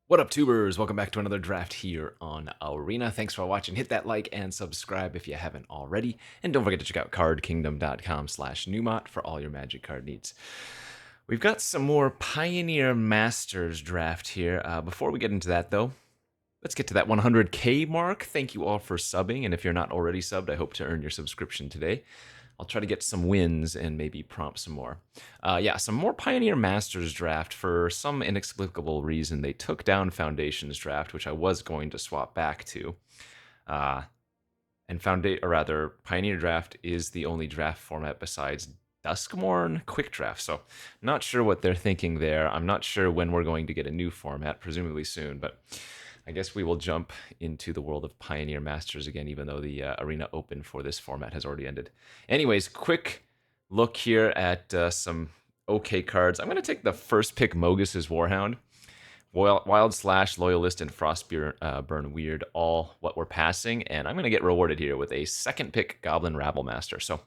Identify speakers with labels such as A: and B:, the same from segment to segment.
A: What up, tubers? Welcome back to another draft here on Arena. Thanks for watching. Hit that like and subscribe if you haven't already. And don't forget to check out cardkingdom.com/Numot for all your Magic card needs. We've got some more Pioneer Masters draft here. Before we get into that, though, let's get to that 100K mark. Thank you all for subbing. And if you're not already subbed, I hope to earn your subscription today. I'll try to get some wins and maybe prompt some more. Some more Pioneer Masters draft. For some inexplicable reason, they took down Foundations draft, which I was going to swap back to. Pioneer draft is the only draft format besides Duskmorn Quick Draft. So, not sure what they're thinking there. I'm not sure when we're going to get a new format, presumably soon, but I guess we will jump into the world of Pioneer Masters again, even though the Arena Open for this format has already ended. Anyways, quick look here at some okay cards. I'm going to take the first pick, Mogus's Warhound. Wild Slash, Loyalist, and Frostburn Weird, all what we're passing, and I'm going to get rewarded here with a second pick, Goblin Rabblemaster. So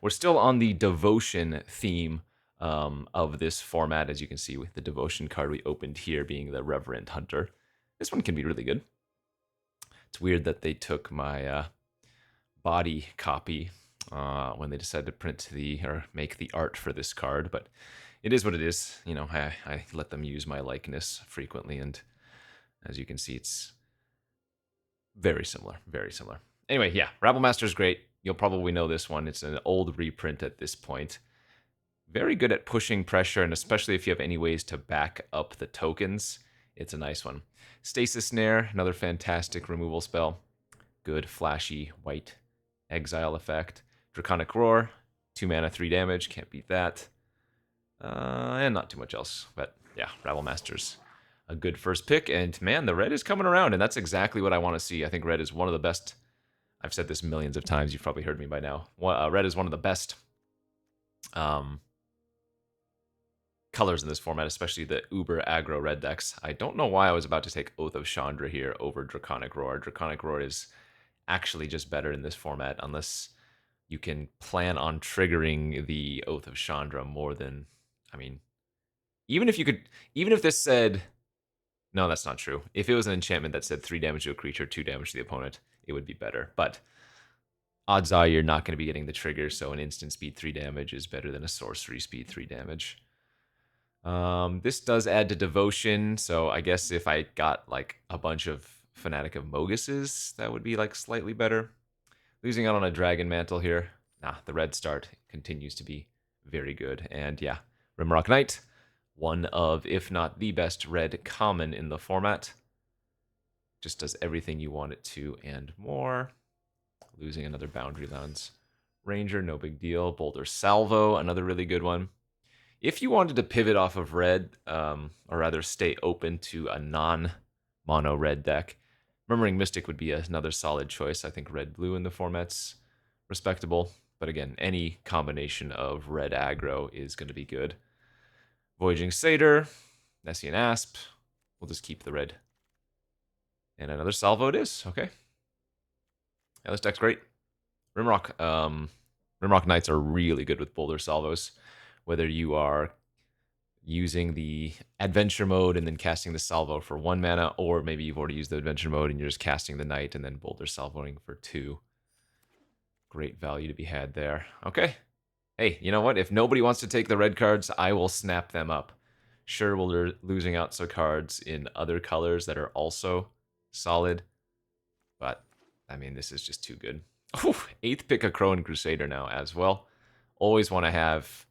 A: we're still on the Devotion theme of this format, as you can see with the Devotion card we opened here being the Reverend Hunter. This one can be really good. It's weird that they took my body copy when they decided to make the art for this card, but it is what it is. You know, I let them use my likeness frequently, and as you can see, it's very similar, very similar. Anyway, yeah, Rabblemaster is great. You'll probably know this one. It's an old reprint at this point. Very good at pushing pressure, and especially if you have any ways to back up the tokens, it's a nice one. Stasis Snare, another fantastic removal spell. Good, flashy, white exile effect. Draconic Roar, 2 mana, 3 damage, can't beat that. And not too much else, but yeah, Rabblemaster's a good first pick, and man, the red is coming around, and that's exactly what I want to see. I think red is one of the best. I've said this millions of times, you've probably heard me by now. Red is one of the best colors in this format, especially the uber aggro red decks. I don't know why I was about to take Oath of Chandra here over Draconic Roar. Draconic Roar is actually just better in this format, unless you can plan on triggering the Oath of Chandra more than, I mean, even if this said, no, that's not true. If it was an enchantment that said 3 damage to a creature, 2 damage to the opponent, it would be better. But odds are you're not going to be getting the trigger, so an instant speed 3 damage is better than a sorcery speed 3 damage. This does add to Devotion, so I guess if I got like a bunch of Fanatic of Moguses, that would be like slightly better. Losing out on a Dragon Mantle here. Nah, the red start continues to be very good. And yeah, Rimrock Knight, one of, if not the best red common in the format. Just does everything you want it to and more. Losing another Boundary Lands Ranger, no big deal. Boulder Salvo, another really good one. If you wanted to pivot off of red, or rather stay open to a non-mono red deck, Murmuring Mystic would be another solid choice. I think red-blue in the format's respectable. But again, any combination of red aggro is going to be good. Voyaging Satyr, Nessian Asp. We'll just keep the red. And another salvo it is. Okay. Yeah, this deck's great. Rimrock Knights are really good with Boulder Salvos. Whether you are using the adventure mode and then casting the salvo for 1 mana, or maybe you've already used the adventure mode and you're just casting the knight and then Boulder Salvoing for 2. Great value to be had there. Okay. Hey, you know what? If nobody wants to take the red cards, I will snap them up. Sure, we're losing out some cards in other colors that are also solid, but I mean, this is just too good. Ooh, 8th pick a Crone Crusader now as well. Always want to have,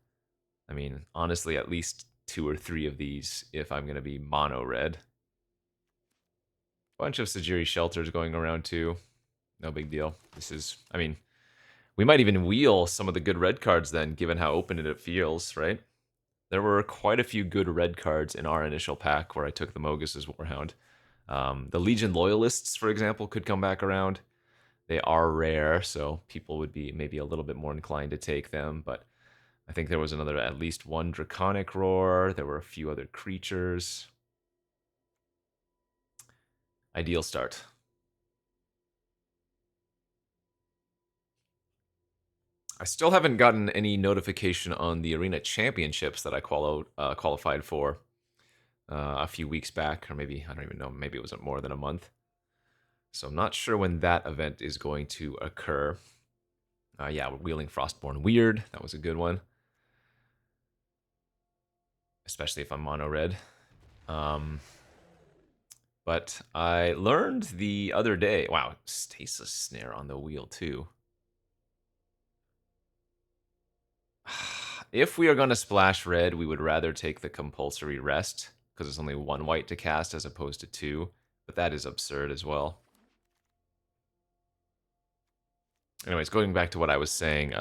A: I mean, honestly, at least 2 or 3 of these if I'm going to be mono red. Bunch of Sajiri Shelters going around too. No big deal. This is, I mean, we might even wheel some of the good red cards then, given how open it feels, right? There were quite a few good red cards in our initial pack where I took the Mogus's Warhound. The Legion Loyalists, for example, could come back around. They are rare, so people would be maybe a little bit more inclined to take them, but I think there was at least one Draconic Roar. There were a few other creatures. Ideal start. I still haven't gotten any notification on the Arena Championships that I qualified for. a few weeks back, or maybe, I don't even know, maybe it wasn't more than a month. So I'm not sure when that event is going to occur. Yeah, Wheeling Frostborn Weird. That was a good one. Especially if I'm mono red. But I learned the other day. Wow, Stasis Snare on the wheel too. If we are going to splash red, we would rather take the compulsory rest because it's only 1 white to cast as opposed to 2. But that is absurd as well. Anyways, going back to what I was saying,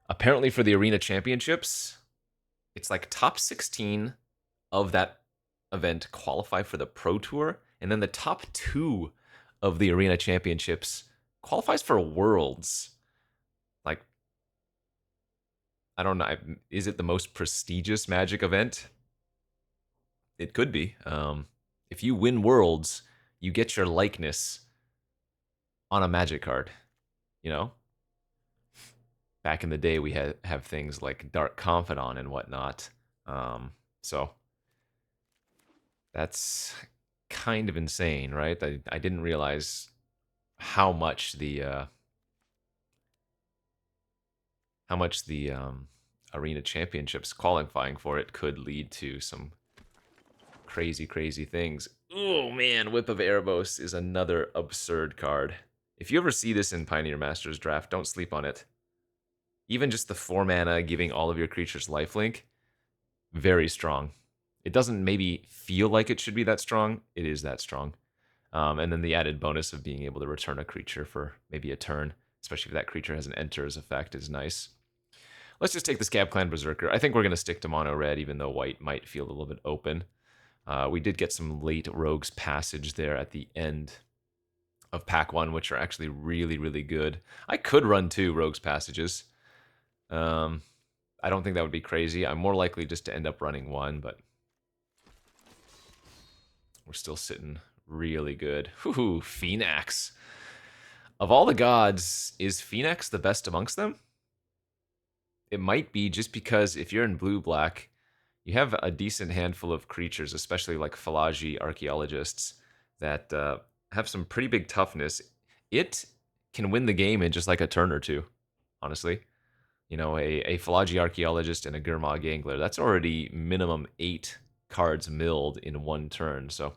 A: apparently for the Arena Championships, it's like top 16 of that event qualify for the Pro Tour, and then the top 2 of the Arena Championships qualifies for Worlds. Like, I don't know, is it the most prestigious Magic event? It could be. If you win Worlds, you get your likeness on a Magic card, you know? Back in the day, we have things like Dark Confidant and whatnot. So that's kind of insane, right? I didn't realize how much the Arena Championships qualifying for it could lead to some crazy, crazy things. Oh man, Whip of Erebos is another absurd card. If you ever see this in Pioneer Masters draft, don't sleep on it. Even just the 4 mana giving all of your creatures lifelink, very strong. It doesn't maybe feel like it should be that strong. It is that strong. And then the added bonus of being able to return a creature for maybe a turn, especially if that creature has an Enters effect, is nice. Let's just take the Scab Clan Berserker. I think we're going to stick to mono red, even though white might feel a little bit open. We did get some late Rogue's Passage there at the end of pack 1, which are actually really, really good. I could run 2 Rogue's Passages. I don't think that would be crazy. I'm more likely just to end up running 1, but we're still sitting really good. Whoo, Phoenix. Of all the gods, is Phoenix the best amongst them? It might be, just because if you're in blue-black, you have a decent handful of creatures, especially like Philagi Archaeologists, that have some pretty big toughness. It can win the game in just like a turn or two, honestly. You know, a Philagi Archaeologist and a Gurmag Angler, that's already minimum 8 cards milled in 1 turn. So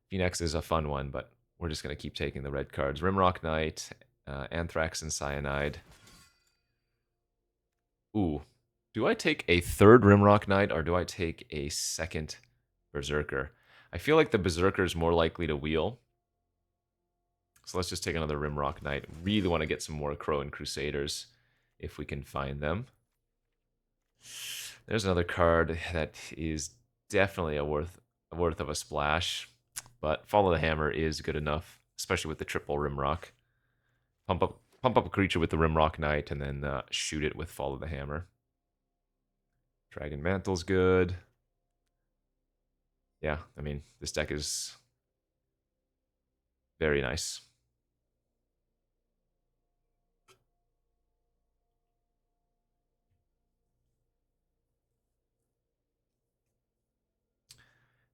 A: Phoenix is a fun one, but we're just going to keep taking the red cards. Rimrock Knight, Anthrax and Cyanide. Ooh, do I take a 3rd Rimrock Knight or do I take a 2nd Berserker? I feel like the Berserker is more likely to wheel. So let's just take another Rimrock Knight. Really want to get some more Crow and Crusaders if we can find them. There's another card that is definitely a worth of a splash, but Follow the Hammer is good enough, especially with the triple Rimrock. Pump up a creature with the Rimrock Knight and then shoot it with Follow the Hammer. Dragon Mantle's good. Yeah, I mean, this deck is very nice.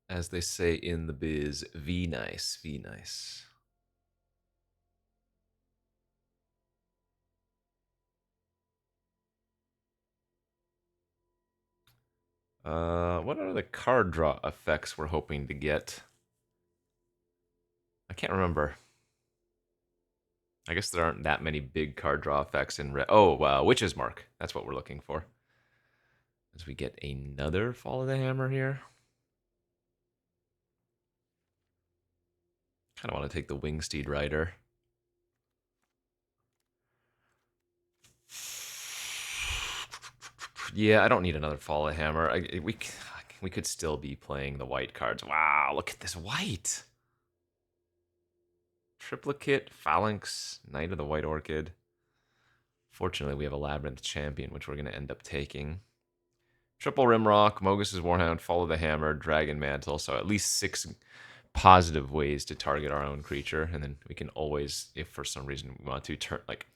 A: As they say in the biz, V nice, V nice. What are the card draw effects we're hoping to get? I can't remember. I guess there aren't that many big card draw effects in red. Oh, Witch's Mark. That's what we're looking for. As we get another Follow the Hammer here. Kind of want to take the Wingsteed Rider. Yeah, I don't need another Follow the Hammer. We could still be playing the white cards. Wow, look at this white. Triplicate, Phalanx, Knight of the White Orchid. Fortunately, we have a Labyrinth Champion, which we're going to end up taking. Triple Rimrock, Mogus's Warhound, Follow the Hammer, Dragon Mantle. So at least 6 positive ways to target our own creature. And then we can always, if for some reason we want to, turn, like,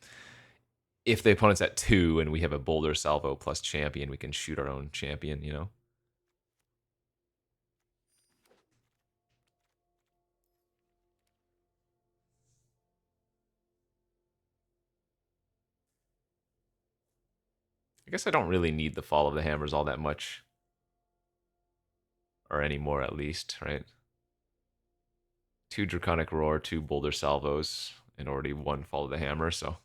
A: if the opponent's at 2 and we have a Boulder Salvo plus Champion, we can shoot our own Champion, you know? I guess I don't really need the Fall of the Hammers all that much. Or anymore, at least, right? 2 Draconic Roar, 2 Boulder Salvos, and already 1 Fall of the Hammer, so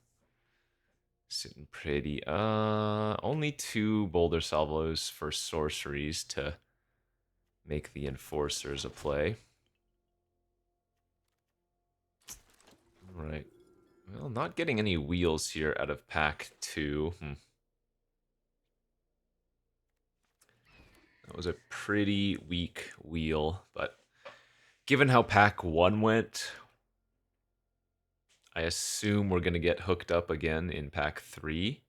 A: sitting pretty. Only 2 Boulder Salvos for sorceries to make the Enforcers a play. Alright. Well, not getting any wheels here out of pack 2. That was a pretty weak wheel, but given how pack 1 went, I assume we're going to get hooked up again in pack 3.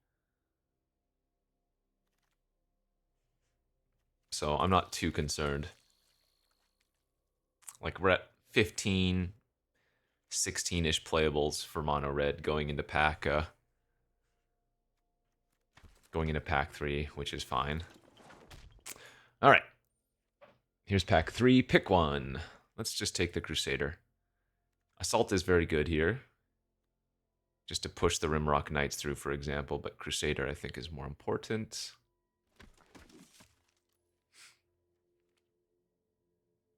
A: So I'm not too concerned. Like, we're at 15, 16-ish playables for mono red going into pack 3, which is fine. All right. Here's pack 3. Pick one. Let's just take the Crusader. Assault is very good here, just to push the Rimrock Knights through, for example, but Crusader I think is more important.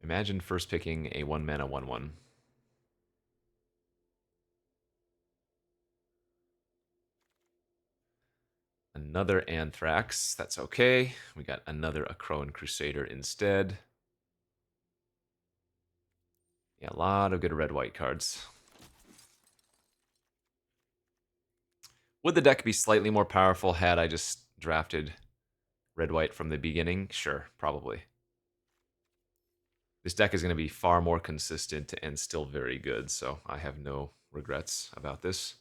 A: Imagine first picking a 1-mana 1/1. Another Anthrax. That's okay. We got another Akroan Crusader instead. Yeah, a lot of good red-white cards. Would the deck be slightly more powerful had I just drafted red-white from the beginning? Sure, probably. This deck is going to be far more consistent and still very good, so I have no regrets about this.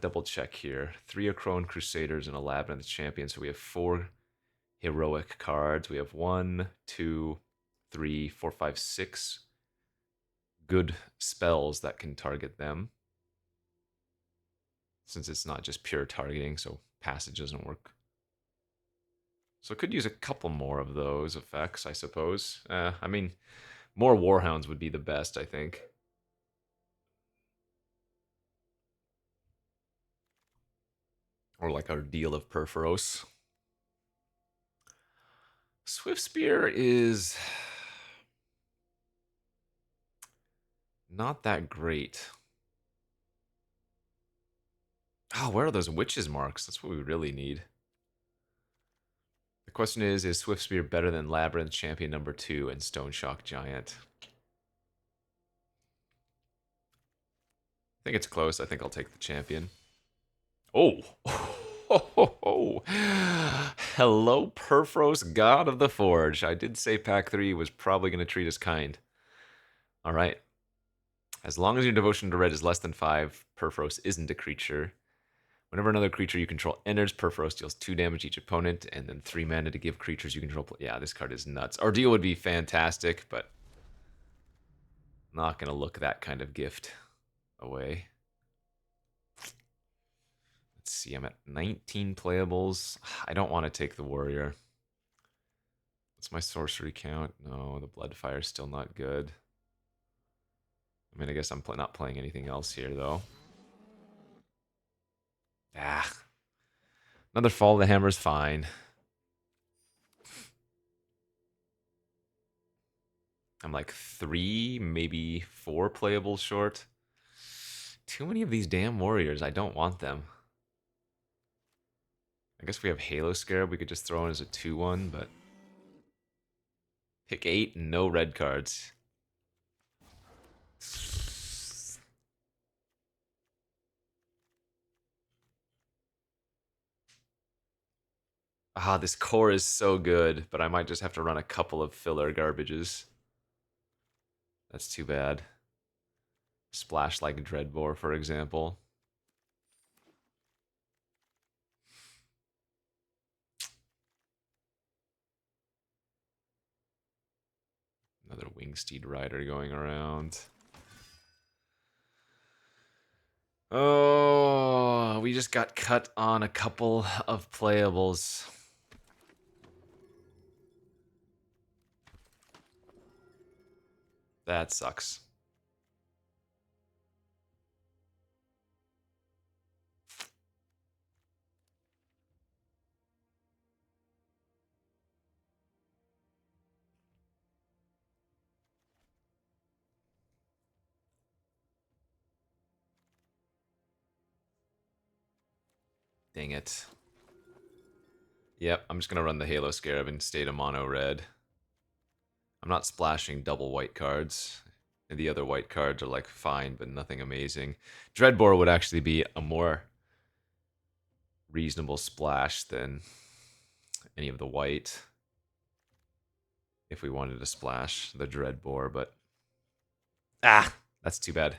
A: Double check here. 3 Akroan Crusaders and a Labyrinth Champion, so we have 4 heroic cards. We have 1, 2, 3, 4, 5, 6 good spells that can target them. Since it's not just pure targeting, so passage doesn't work. So could use a couple more of those effects, I suppose. I mean, more Warhounds would be the best, I think. Or like our deal of Perforos. Swift Spear is not that great. Oh, where are those witches marks? That's what we really need. The question is Swift Spear better than Labyrinth Champion number 2 and Stone Shock Giant? I think it's close. I think I'll take the champion. Oh! Hello, Perforos, God of the Forge. I did say pack 3 was probably going to treat us kind. All right. As long as your devotion to red is less than 5, Perforos isn't a creature. Whenever another creature you control enters, Perforos deals 2 damage each opponent, and then 3 mana to give creatures you control. Yeah, this card is nuts. Our deal would be fantastic, but not going to look that kind of gift away. Let's see, I'm at 19 playables. I don't want to take the warrior. What's my sorcery count? No, the Bloodfire is still not good. I mean, I guess I'm not playing anything else here, though. Another Fall of the Hammer is fine. I'm like 3, maybe 4 playables short. Too many of these damn warriors. I don't want them. I guess we have Halo Scarab. We could just throw in as a 2/1, but pick 8 and no red cards. Ah, this core is so good, but I might just have to run a couple of filler garbages. That's too bad. Splash like Dreadbore, for example. Another Wingsteed Rider going around. Oh, we just got cut on a couple of playables. That sucks. Dang it. Yep, I'm just going to run the Halo Scarab and stay to mono red. I'm not splashing double white cards. And the other white cards are like fine, but nothing amazing. Dreadbore would actually be a more reasonable splash than any of the white. If we wanted to splash the Dreadbore, but... Ah! That's too bad.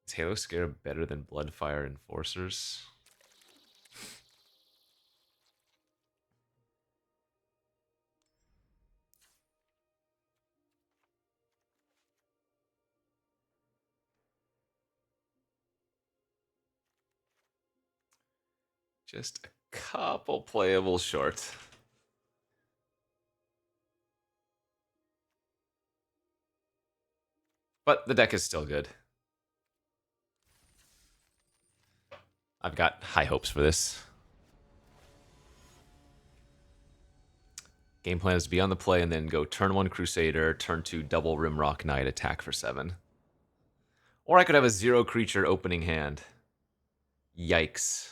A: Is Halo Scarab better than Bloodfire Enforcers? Just a couple playable short. But the deck is still good. I've got high hopes for this. Game plan is to be on the play and then go turn 1 Crusader, turn 2 double Rimrock Knight, attack for 7. Or I could have a 0 creature opening hand. Yikes.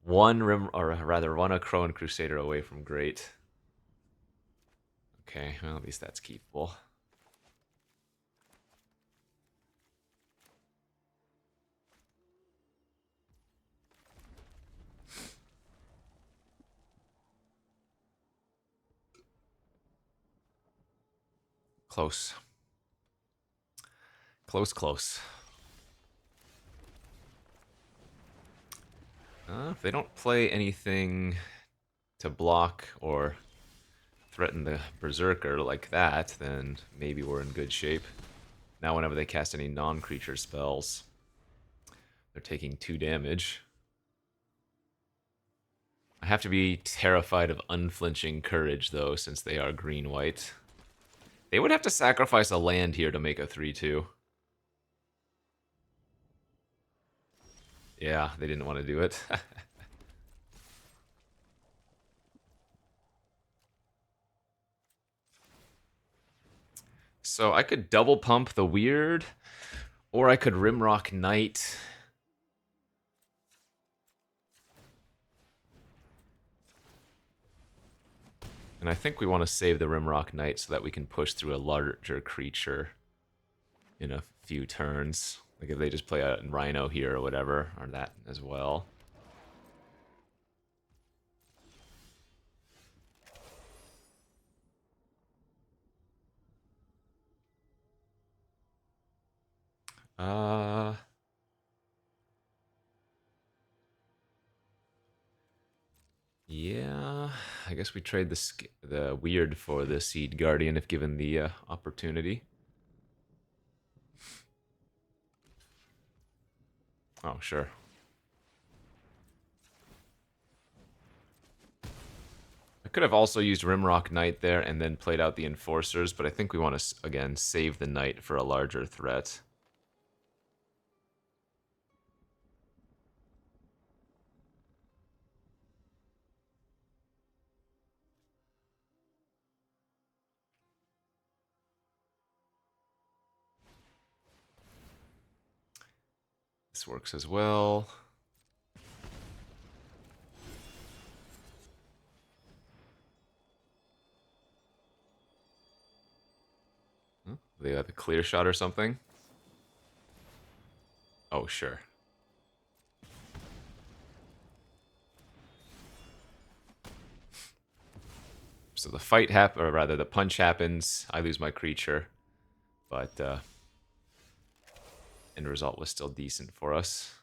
A: One a Crone Crusader away from great. Okay, well, at least that's keepable. Close. Close. If they don't play anything to block or threaten the Berserker like that, then maybe we're in good shape. Now whenever they cast any non-creature spells, they're taking 2 damage. I have to be terrified of unflinching courage, though, since they are green-white. They would have to sacrifice a land here to make a 3-2. Yeah, they didn't want to do it. So I could double pump the weird, or I could Rimrock Knight. And I think we want to save the Rimrock Knight so that we can push through a larger creature in a few turns. Like if they just play a Rhino here or whatever, or that as well. Yeah, I guess we trade the weird for the Seed Guardian if given the opportunity. Oh, sure. I could have also used Rimrock Knight there and then played out the Enforcers, but I think we want to, again, save the Knight for a larger threat. This works as well. They have a clear shot or something? Oh, sure. So the fight or rather the punch happens, I lose my creature, but end result was still decent for us.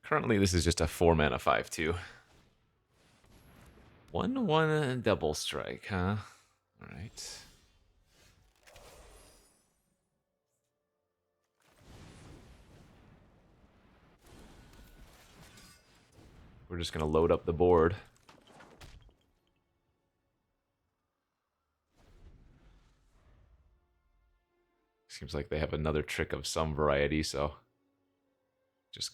A: Currently, this is just a 4-mana 5/2. 1/1 double strike, huh? Alright. We're just going to load up the board. Seems like they have another trick of some variety, so just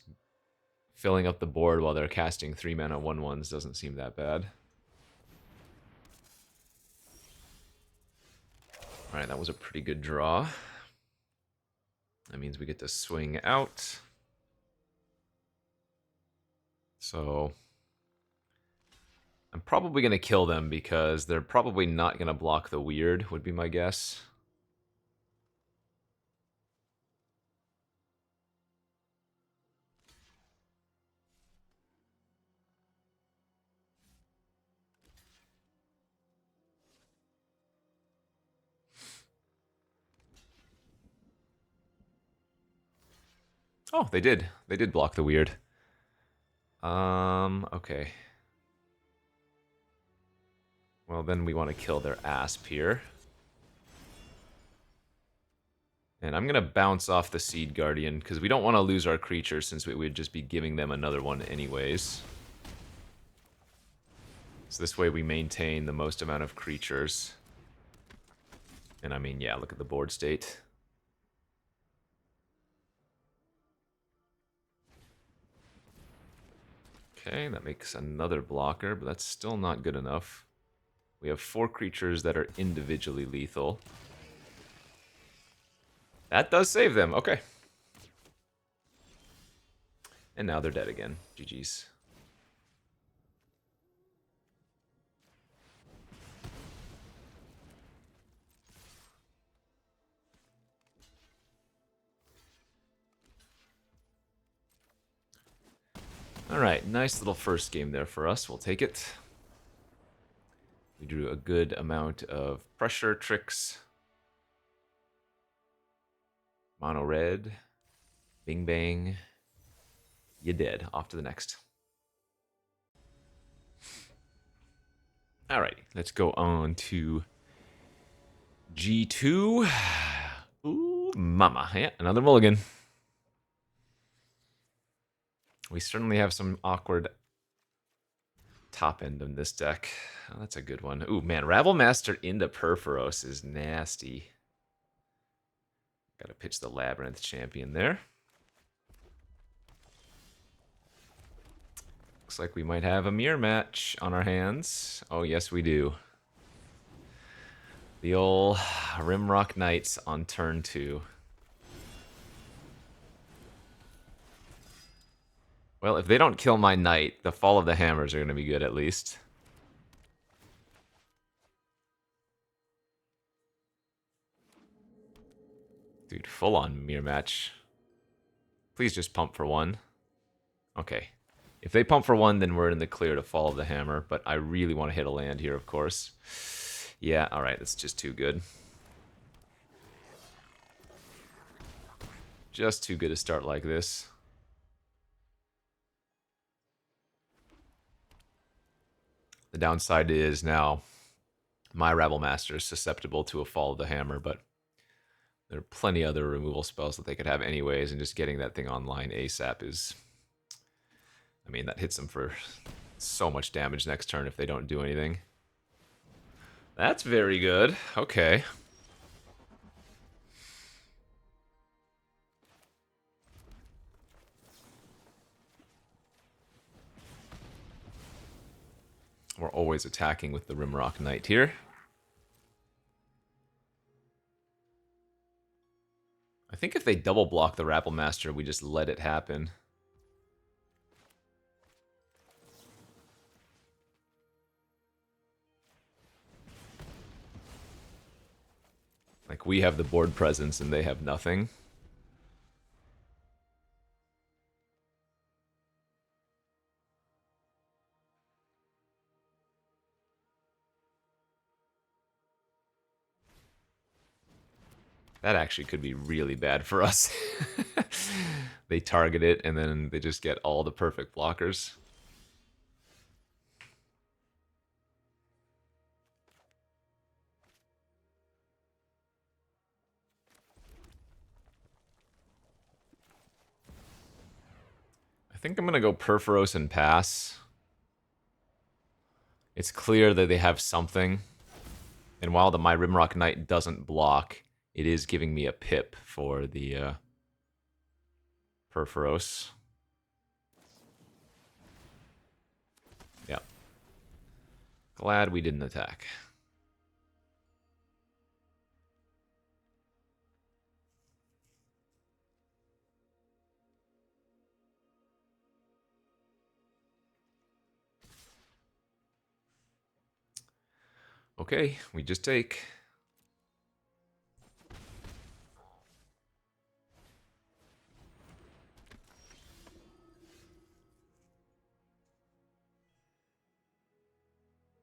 A: Filling up the board while they're casting 3-mana 1/1s doesn't seem that bad. Alright, that was a pretty good draw. That means we get to swing out. So I'm probably going to kill them because they're probably not going to block the weird, would be my guess. Oh, they did. They did block the weird. Okay. Well, then we want to kill their Asp here. And I'm going to bounce off the Seed Guardian, because we don't want to lose our creature, since we would just be giving them another one anyways. So this way we maintain the most amount of creatures. And I mean, yeah, look at the board state. Okay, that makes another blocker, but that's still not good enough. We have 4 creatures that are individually lethal. That does save them, okay. And now they're dead again. GG's. Alright, nice little first game there for us. We'll take it. We drew a good amount of pressure tricks. Mono red. Bing bang. You dead. Off to the next. Alright, let's go on to G2. Ooh, mama. Yeah, another mulligan. We certainly have some awkward top end in this deck. Oh, that's a good one. Ooh, man, Rabblemaster into Perforos is nasty. Gotta pitch the Labyrinth Champion there. Looks like we might have a mirror match on our hands. Oh, yes, we do. The old Rimrock Knights on turn 2. Well, if they don't kill my knight, the Fall of the Hammers are going to be good at least. Dude, full-on mirror match. Please just pump for 1. Okay. If they pump for 1, then we're in the clear to Fall of the Hammer, but I really want to hit a land here, of course. Yeah, alright, that's just too good. Just too good to start like this. The downside is now my Rabblemaster is susceptible to a Fall of the Hammer, but there are plenty other removal spells that they could have anyways, and just getting that thing online ASAP is... I mean, that hits them for so much damage next turn if they don't do anything. That's very good. Okay. We're always attacking with the Rimrock Knight here. I think if they double block the Rabblemaster, we just let it happen. Like, we have the board presence and they have nothing. That actually could be really bad for us. They target it and then they just get all the perfect blockers. I think I'm going to go Perforos and pass. It's clear that they have something. And while the My Rimrock Knight doesn't block, it is giving me a pip for the Perforos. Glad we didn't attack. Okay, we just take.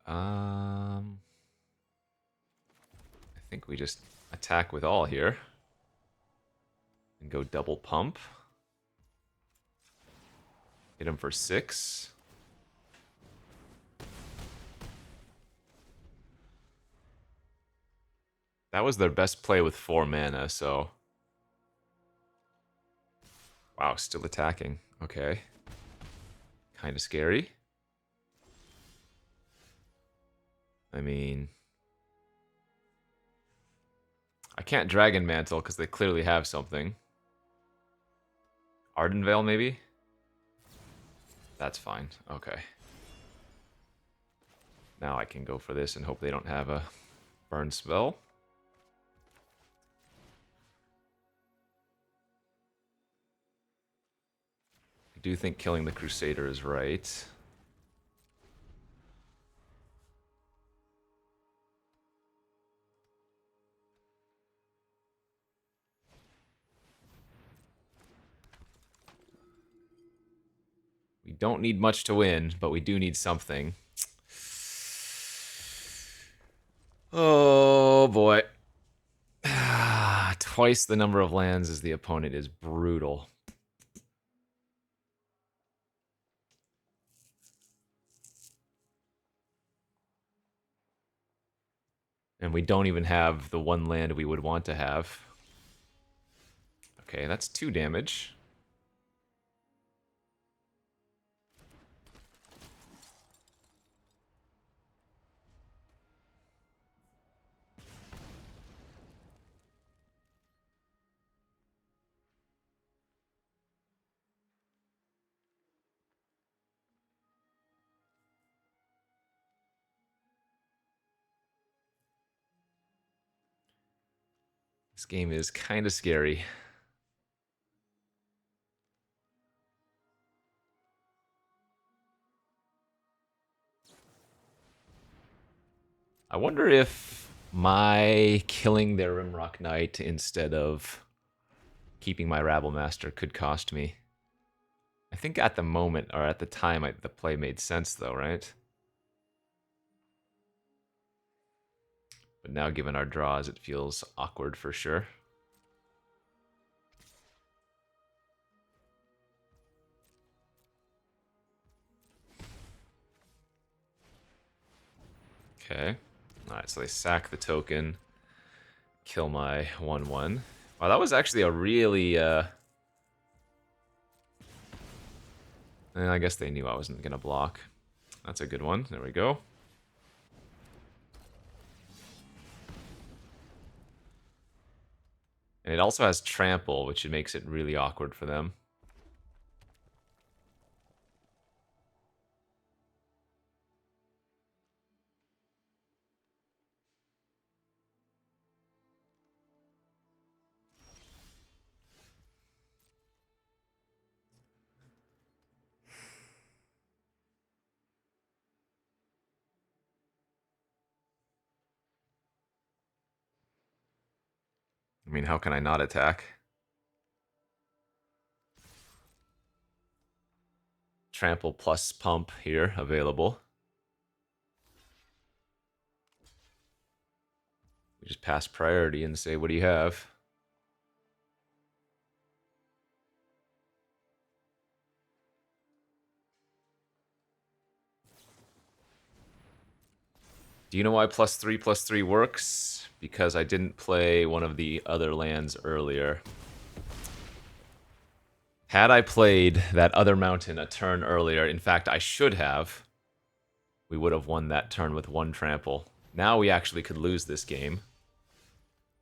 A: I think we just attack with all here. And go double pump. Hit him for 6. That was their best play with 4 mana, so... Wow, still attacking. Okay. Kind of scary. I mean... I can't Dragon Mantle because they clearly have something. Ardenvale, maybe? That's fine. Okay. Now I can go for this and hope they don't have a burn spell. I do think killing the Crusader is right. We don't need much to win, but we do need something. Oh boy. Twice the number of lands as the opponent is brutal. And we don't even have the one land we would want to have. Okay, that's 2 damage. This game is kind of scary. I wonder if my killing their Rimrock Knight instead of keeping my Rabble Master could cost me. I think at the moment, or at the time, the play made sense though, right? But now given our draws, it feels awkward for sure. Okay. Alright, so they sack the token. Kill my 1/1. Wow, that was actually a really... I guess they knew I wasn't going to block. That's a good one. There we go. And it also has trample, which makes it really awkward for them. I mean, how can I not attack? Trample plus pump here available. We just pass priority and say, what do you have? Do you know why +3/+3 works? Because I didn't play one of the other lands earlier. Had I played that other mountain a turn earlier, in fact, I should have, we would have won that turn with 1 trample. Now we actually could lose this game.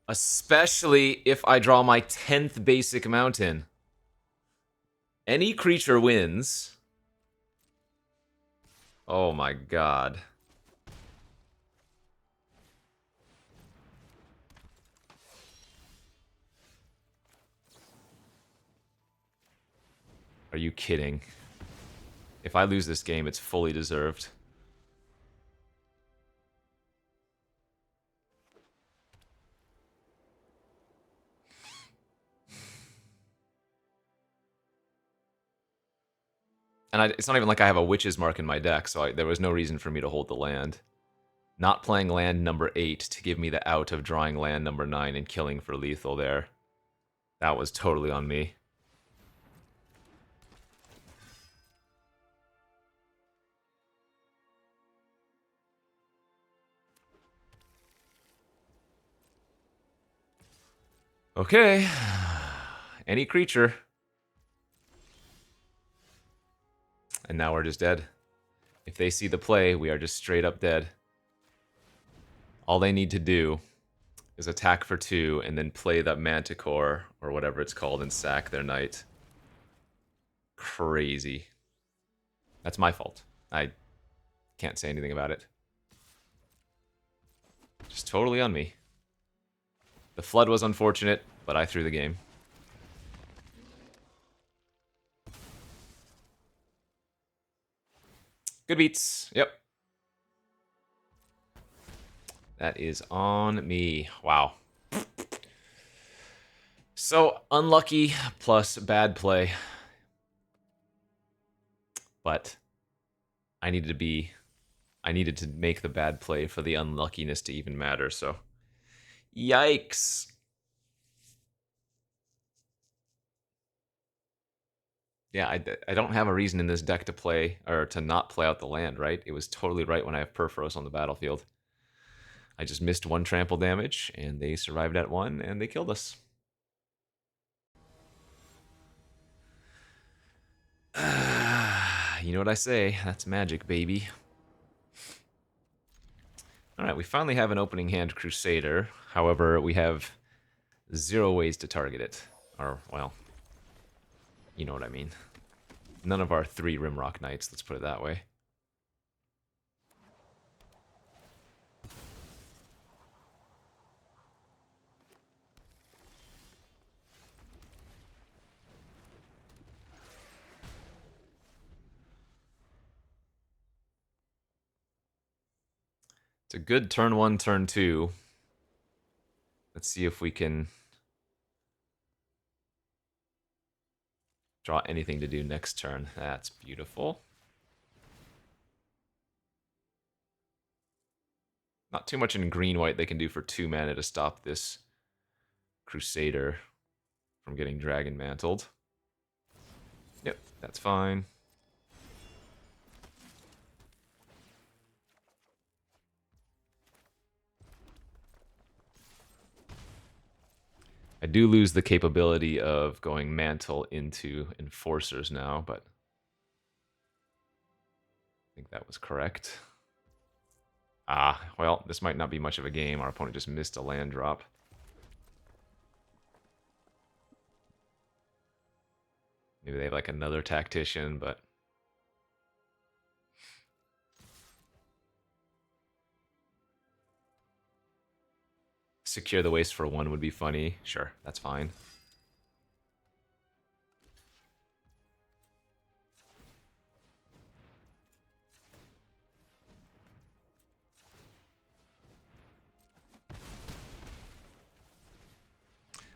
A: Especially if I draw my 10th basic mountain. Any creature wins. Oh my god. Are you kidding? If I lose this game, it's fully deserved. And it's not even like I have a Witch's Mark in my deck, so there was no reason for me to hold the land. Not playing land number 8 to give me the out of drawing land number 9 and killing for lethal there. That was totally on me. Okay. Any creature. And now we're just dead. If they see the play, we are just straight up dead. All they need to do is attack for 2 and then play that Manticore or whatever it's called and sack their knight. Crazy. That's my fault. I can't say anything about it. Just totally on me. The flood was unfortunate, but I threw the game. Good beats. Yep. That is on me. Wow. So, unlucky plus bad play. But I needed to make the bad play for the unluckiness to even matter, so yikes. Yeah, I don't have a reason in this deck to play, or to not play out the land, right? It was totally right when I have Perforos on the battlefield. I just missed 1 trample damage, and they survived at 1, and they killed us. You know what I say, that's magic, baby. Alright, we finally have an opening hand Crusader. However, we have 0 ways to target it. Or, well, you know what I mean. None of our 3 Rimrock Knights, let's put it that way. It's a good turn 1, turn 2. Let's see if we can draw anything to do next turn. That's beautiful. Not too much in green-white they can do for 2 mana to stop this Crusader from getting Dragon Mantled. Yep, that's fine. I do lose the capability of going Mantle into Enforcers now, but I think that was correct. Ah, well, this might not be much of a game. Our opponent just missed a land drop. Maybe they have like another Tactician, but secure the waste for 1 would be funny. Sure, that's fine.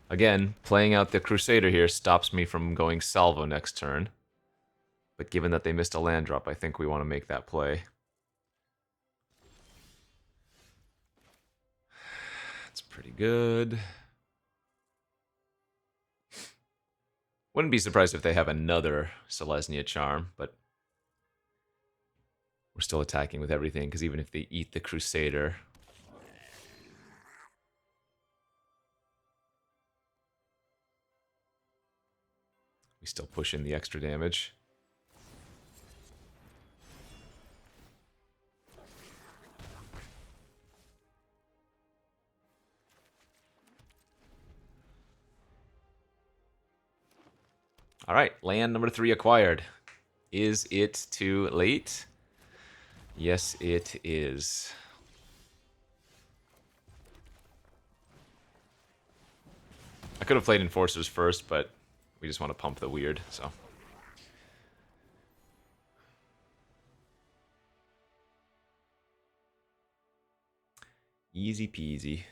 A: Again, playing out the Crusader here stops me from going Salvo next turn. But given that they missed a land drop, I think we want to make that play. That's pretty good. Wouldn't be surprised if they have another Selesnya Charm, but we're still attacking with everything, because even if they eat the Crusader, we still push in the extra damage. All right, land number 3 acquired. Is it too late? Yes, it is. I could have played Enforcers first, but we just want to pump the weird, so. Easy peasy.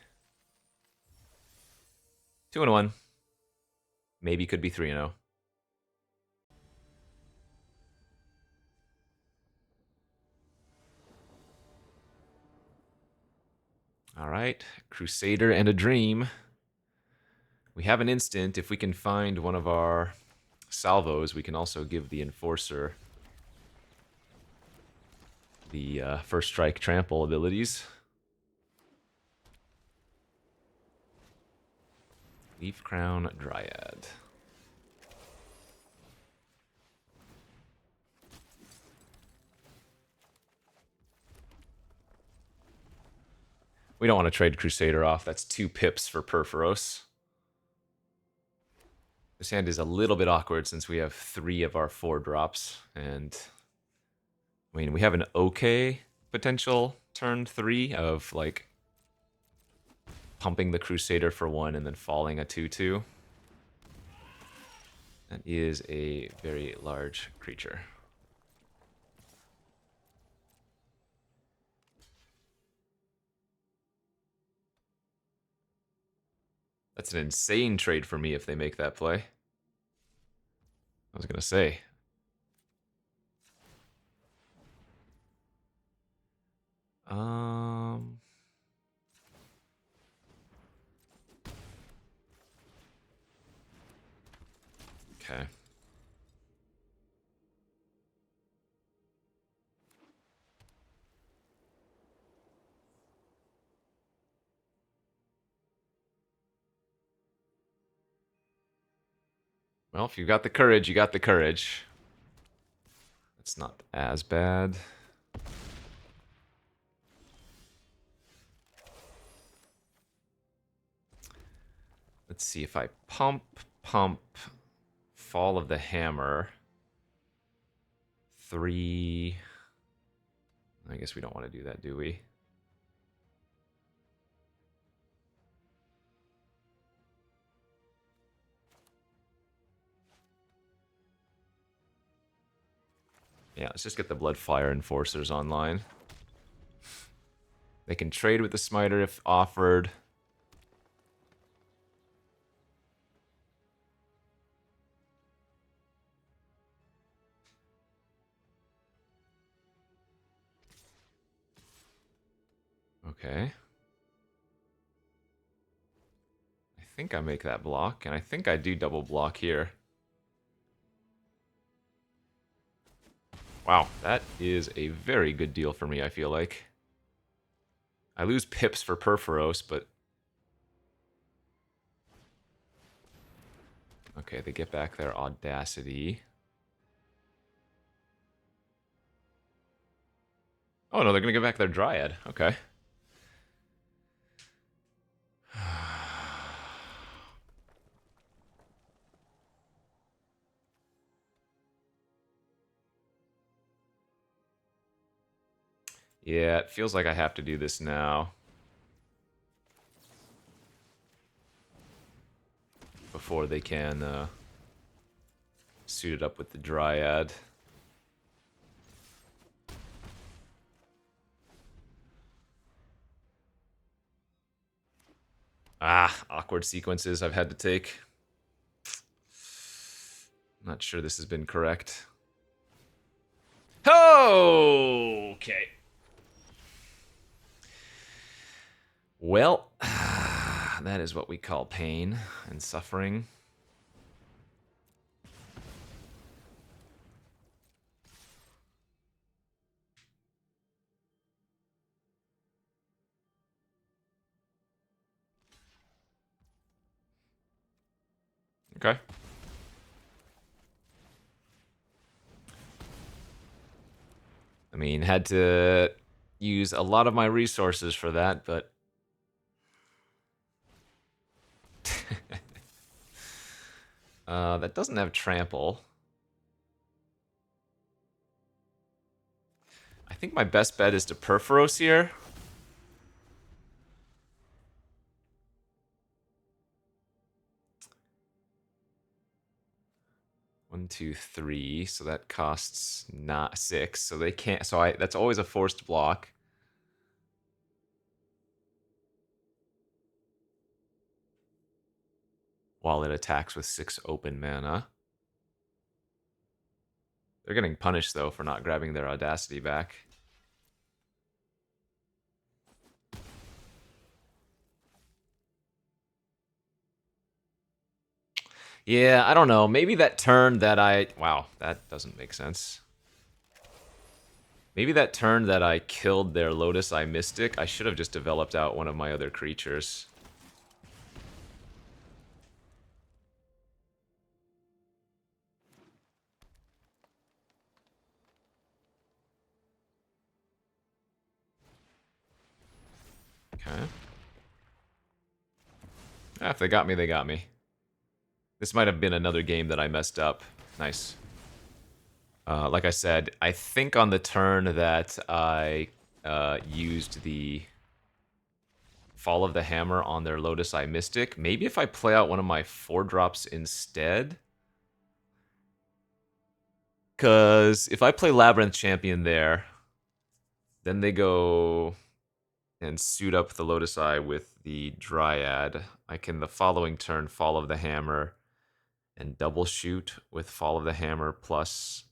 A: 2-1. Maybe could be 3-0. All right, Crusader and a Dream. We have an instant. If we can find one of our salvos, we can also give the Enforcer the first strike trample abilities. Leaf Crown Dryad. We don't want to trade Crusader off. That's 2 pips for Perforos. This hand is a little bit awkward since we have 3 of our 4 drops. And I mean, we have an okay potential turn 3 of like pumping the Crusader for 1 and then falling a 2/2. That is a very large creature. That's an insane trade for me if they make that play. I was going to say. Okay. Well, if you got the courage, you got the courage. That's not as bad. Let's see if I pump, Fall of the Hammer. 3. I guess we don't want to do that, do we? Yeah, let's just get the Bloodfire Enforcers online. They can trade with the Smiter if offered. Okay. I think I make that block, and I think I do double block here. Wow, that is a very good deal for me, I feel like. I lose pips for Perforos, but... Okay, they get back their Audacity. Oh no, they're gonna get back their Dryad. Okay. Yeah, it feels like I have to do this now. Before they can suit it up with the Dryad. Ah, awkward sequences I've had to take. Not sure this has been correct. Oh, okay. Well, that is what we call pain and suffering. Okay. I mean, had to use a lot of my resources for that, but... that doesn't have trample. I think my best bet is to Perforos here. One, two, three. So that costs not 6. So they can't. So that's always a forced block. while it attacks with 6 open mana. They're getting punished, though, for not grabbing their Audacity back. Yeah, I don't know. Maybe that turn that I... Wow, that doesn't make sense. Maybe that turn that I killed their Lotus Eye Mystic, I should have just developed out one of my other creatures. Okay. If they got me, they got me. This might have been another game that I messed up. Nice. Like I said, I think on the turn that I used the Fall of the Hammer on their Lotus Eye Mystic, maybe if I play out one of my 4-drops instead. Because if I play Labyrinth Champion there, then they go and suit up the Lotus Eye with the Dryad. I can, the following turn, Fall of the Hammer and double shoot with Fall of the Hammer plus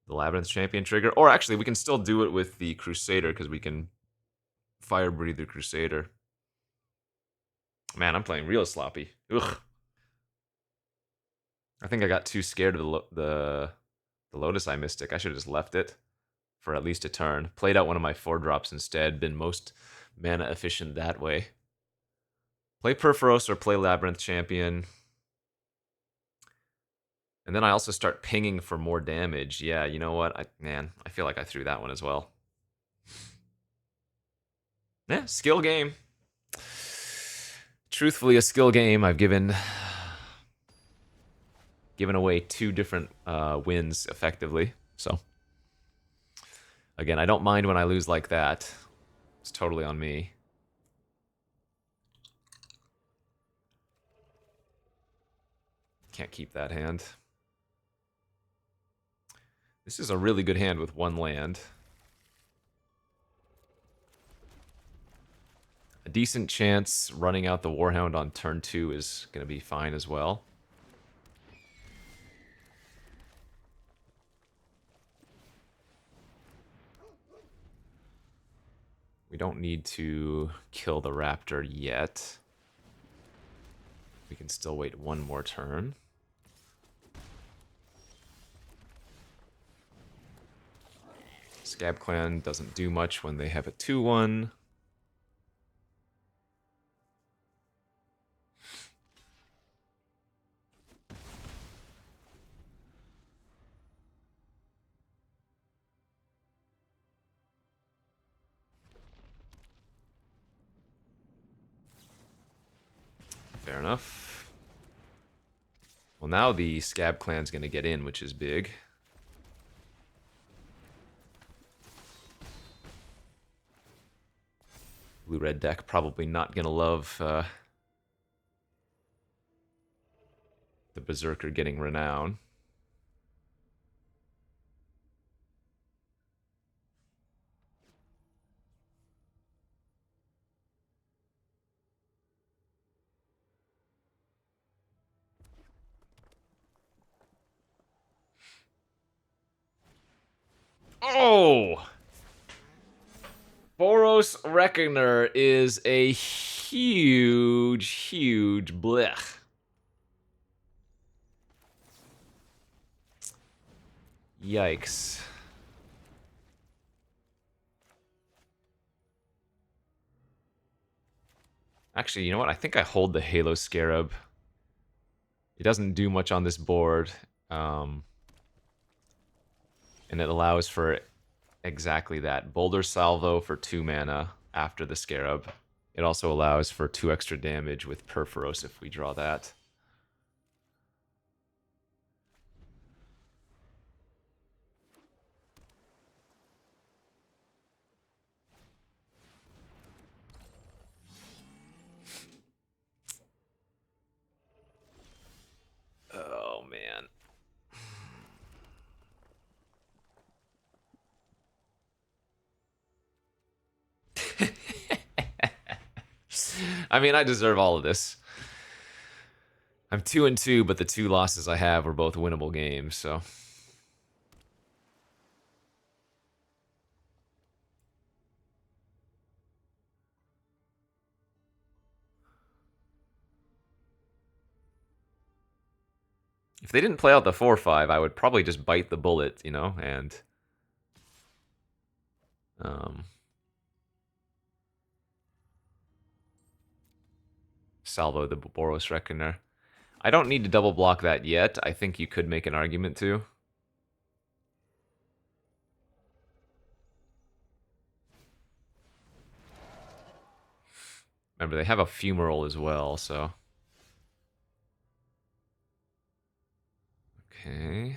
A: the Labyrinth Champion trigger. Or actually, we can still do it with the Crusader because we can Fire Breathe the Crusader. Man, I'm playing real sloppy. Ugh. I think I got too scared of the Lotus Eye Mystic. I should have just left it for at least a turn. Played out one of my 4-drops instead. Been most mana efficient that way. Play Perforos or play Labyrinth Champion. And then I also start pinging for more damage. Yeah, you know what? I feel like I threw that one as well. Yeah, skill game. Truthfully, a skill game. I've given away 2 different wins effectively. So, again, I don't mind when I lose like that. It's totally on me. Can't keep that hand. This is a really good hand with 1 land. A decent chance running out the Warhound on turn 2 is going to be fine as well. We don't need to kill the Raptor yet. We can still wait 1 more turn. Scab Clan doesn't do much when they have a 2-1. Fair enough. Well, now the Scab Clan's going to get in, which is big. Blue-red deck probably not going to love the Berserker getting renown. Oh! Boros Reckoner is a huge, huge blech. Yikes. Actually, you know what? I think I hold the Halo Scarab. It doesn't do much on this board. And it allows for exactly that. Boulder Salvo for 2 mana after the Scarab. It also allows for 2 extra damage with Perforos if we draw that. Oh, man. I mean, I deserve all of this. I'm 2-2, but the 2 losses I have were both winnable games, so... If they didn't play out the 4-5, I would probably just bite the bullet, you know, and... salvo the Boros Reckoner. I don't need to double block that yet. I think you could make an argument to. Remember, they have a fumarole as well, so... Okay...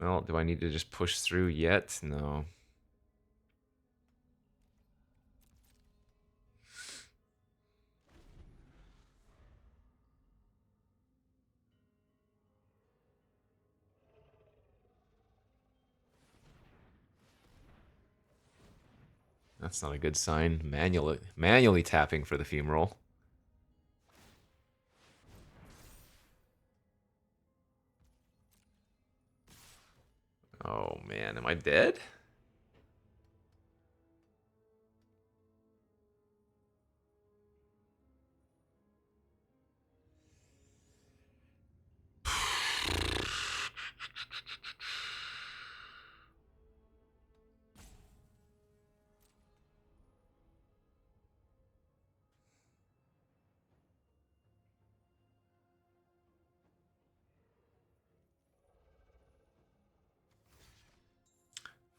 A: Well, do I need to just push through yet? No. That's not a good sign. Manually tapping for the fumarole. Oh man, am I dead?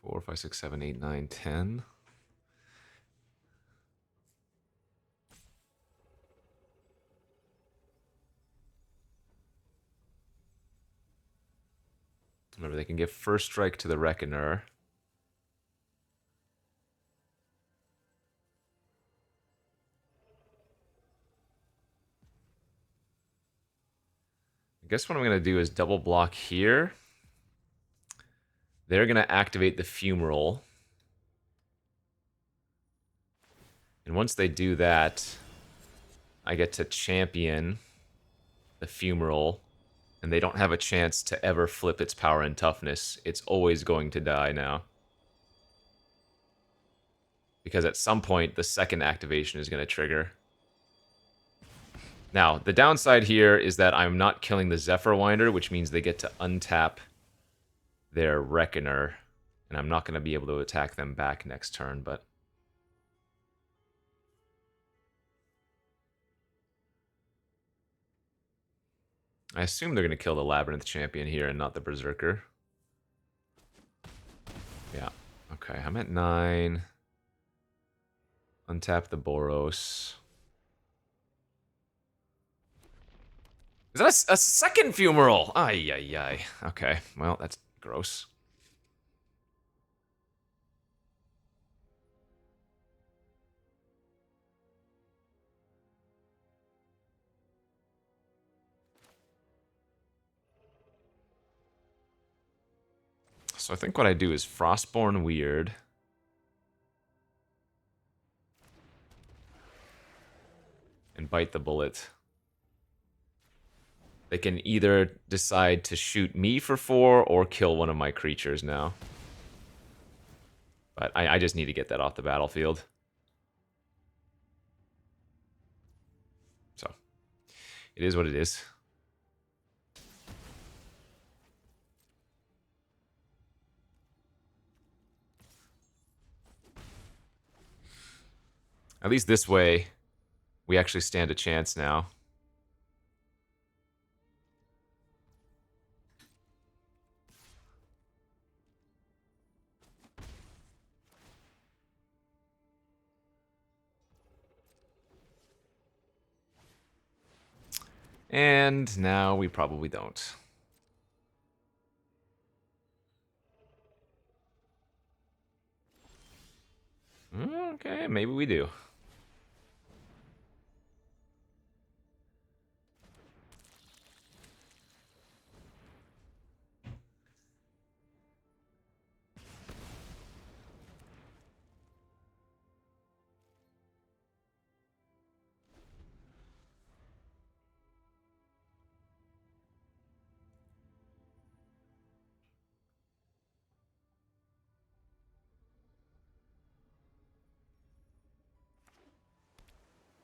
A: Four, 5, 6, 7, 8, 9, 10. Remember, they can give first strike to the Reckoner. I guess what I'm going to do is double block here. They're going to activate the fumarole. And once they do that, I get to champion the fumarole. And they don't have a chance to ever flip its power and toughness. It's always going to die now. Because at some point, the second activation is going to trigger. Now, the downside here is that I'm not killing the Zephyr Winder, which means they get to untap their Reckoner. And I'm not going to be able to attack them back next turn, but... I assume they're going to kill the Labyrinth Champion here and not the Berserker. Yeah. Okay, I'm at 9. Untap the Boros. Is that a second fumarole? Ay, ay, ay. Okay, well, that's gross. So I think what I do is Frostborn Weird. And bite the bullet. They can either decide to shoot me for 4 or kill one of my creatures now. But I just need to get that off the battlefield. So, it is what it is. At least this way, we actually stand a chance now. And now we probably don't. Okay, maybe we do.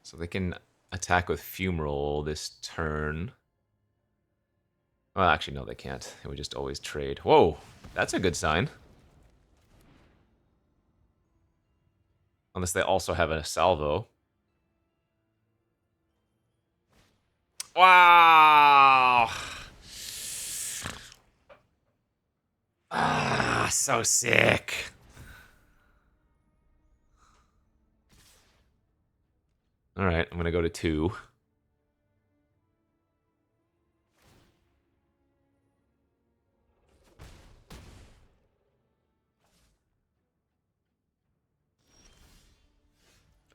A: So they can attack with Fumarole this turn. Well, actually, no, they can't. They would just always trade. Whoa, that's a good sign. Unless they also have a salvo. Wow! Ah, so sick. All right, I'm gonna go to 2.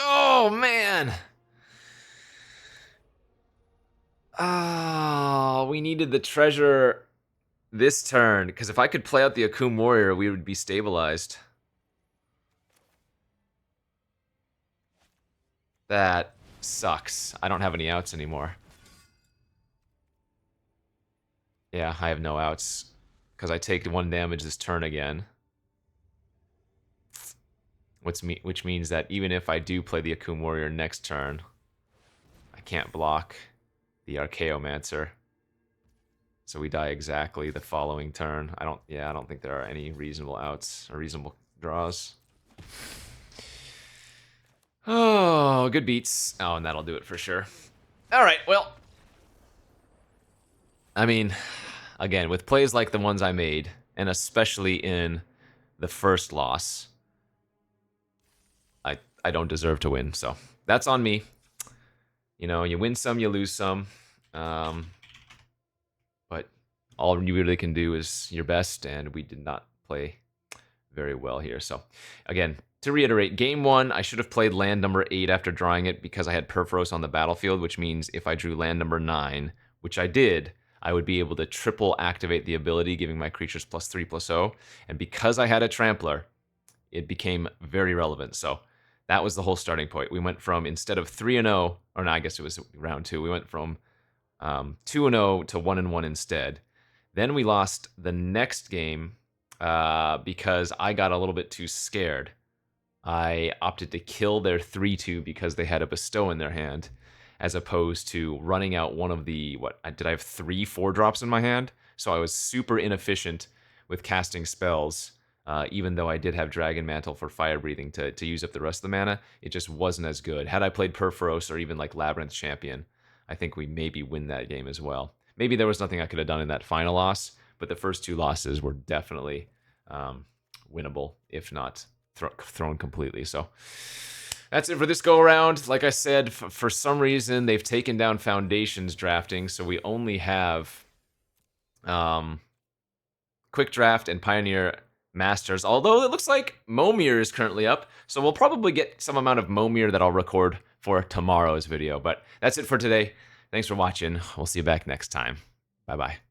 A: Oh, man! Oh, we needed the treasure this turn, because if I could play out the Akum Warrior, we would be stabilized. That sucks. I don't have any outs anymore. Yeah, I have no outs, because I take 1 damage this turn again. Which means that even if I do play the Akum Warrior next turn, I can't block the Archaeomancer. So we die exactly the following turn. I don't think there are any reasonable outs or reasonable draws. Oh, good beats. Oh, and that'll do it for sure. All right, well, I mean, again, with plays like the ones I made, and especially in the first loss, I don't deserve to win. So that's on me. You know, you win some, you lose some. But all you really can do is your best, and we did not play very well here. So, again, to reiterate, game 1, I should have played land number 8 after drawing it because I had Purphoros on the battlefield, which means if I drew land number 9, which I did, I would be able to triple activate the ability, giving my creatures +3/+0. And because I had a Trampler, it became very relevant. So that was the whole starting point. We went from, instead of 3-0, or no, I guess it was round 2, we went from 2-0 to 1-1 instead. Then we lost the next game because I got a little bit too scared. I opted to kill their 3-2 because they had a bestow in their hand, as opposed to running out one of the, did I have 3 4-drops in my hand? So I was super inefficient with casting spells, even though I did have Dragon Mantle for Fire Breathing to use up the rest of the mana. It just wasn't as good. Had I played Purphoros or even like Labyrinth Champion, I think we maybe win that game as well. Maybe there was nothing I could have done in that final loss, but the first 2 losses were definitely winnable, if not thrown completely. So that's it for this go around. Like I said, for some reason they've taken down Foundations drafting, so we only have Quick Draft and Pioneer Masters, although it looks like Momir is currently up, so we'll probably get some amount of Momir that I'll record for tomorrow's video. But that's it for today. Thanks for watching. We'll see you back next time. Bye-bye.